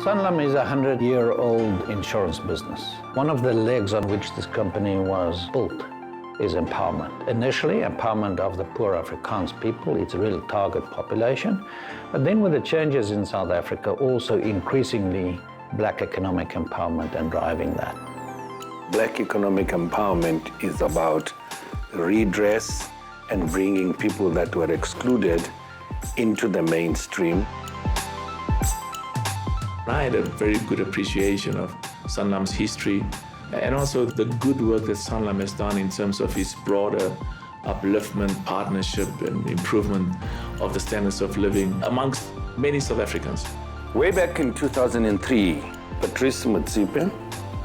Sanlam is a 100-year-old insurance business. One of the legs on which this company was built is empowerment. Initially, empowerment of the poor Afrikaans people, its real target population. But then with the changes in South Africa, also increasingly Black economic empowerment and driving that. Black economic empowerment is about redress and bringing people that were excluded into the mainstream. I had a very good appreciation of Sanlam's history and also the good work that Sanlam has done in terms of its broader upliftment, partnership, and improvement of the standards of living amongst many South Africans. Way back in 2003, Patrice Motsepe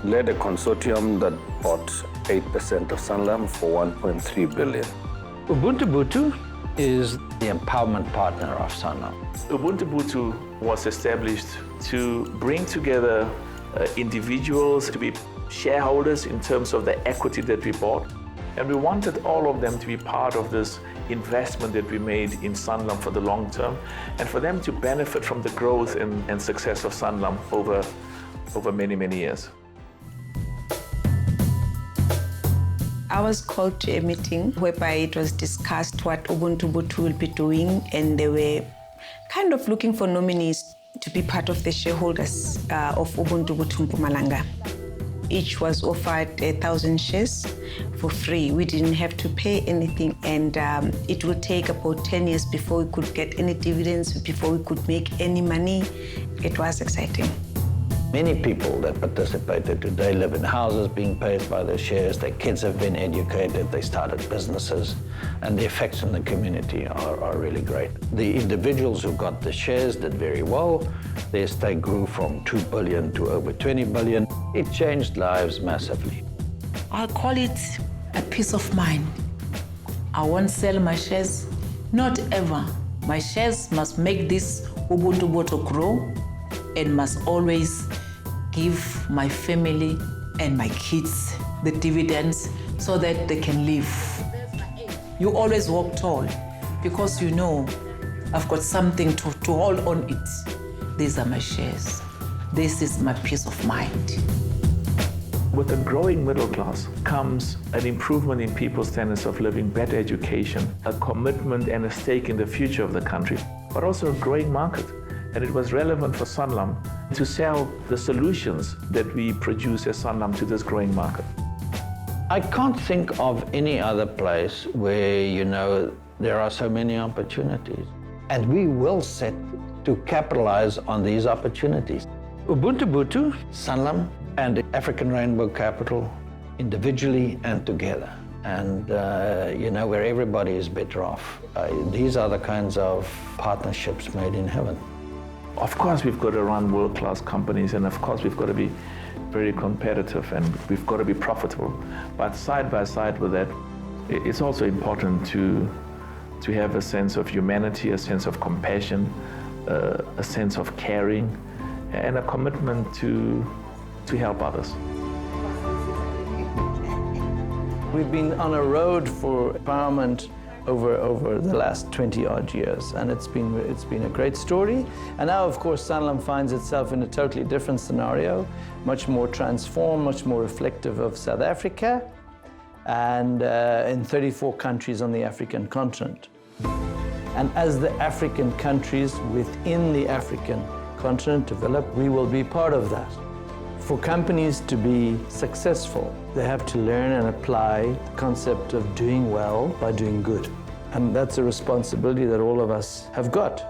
led a consortium that bought 8% of Sanlam for 1.3 billion. Ubuntu is the empowerment partner of Sanlam. Ubuntu was established to bring together individuals to be shareholders in terms of the equity that we bought. And we wanted all of them to be part of this investment that we made in Sanlam for the long term and for them to benefit from the growth and success of Sanlam over many, many years. I was called to a meeting whereby it was discussed what Ubuntu will be doing, and they were kind of looking for nominees to be part of the shareholders of Ubuntu Mpumalanga. Each was offered 1,000 shares for free. We didn't have to pay anything, and it would take about 10 years before we could get any dividends, before we could make any money. It was exciting. Many people that participated today live in houses being paid by their shares. Their kids have been educated, they started businesses, and the effects in the community are really great. The individuals who got the shares did very well. Their estate grew from 2 billion to over 20 billion. It changed lives massively. I call it a peace of mind. I won't sell my shares, not ever. My shares must make this Ubuntu grow and must always give my family and my kids the dividends so that they can live. You always walk tall because you know I've got something to hold on it. These are my shares. This is my peace of mind. With a growing middle class comes an improvement in people's standards of living, better education, a commitment and a stake in the future of the country, but also a growing market. And it was relevant for Sanlam to sell the solutions that we produce as Sanlam to this growing market. I can't think of any other place where, there are so many opportunities. And we will set to capitalize on these opportunities. Ubuntu, Sanlam, and African Rainbow Capital, individually and together. And, where everybody is better off. These are the kinds of partnerships made in heaven. Of course, we've got to run world-class companies, and of course, we've got to be very competitive, and we've got to be profitable. But side by side with that, it's also important to have a sense of humanity, a sense of compassion, a sense of caring, and a commitment to help others. We've been on a road for empowerment over the last 20-odd years, and it's been a great story. And now, of course, Sanlam finds itself in a totally different scenario, much more transformed, much more reflective of South Africa, and in 34 countries on the African continent. And as the African countries within the African continent develop, we will be part of that. For companies to be successful, they have to learn and apply the concept of doing well by doing good. And that's a responsibility that all of us have got.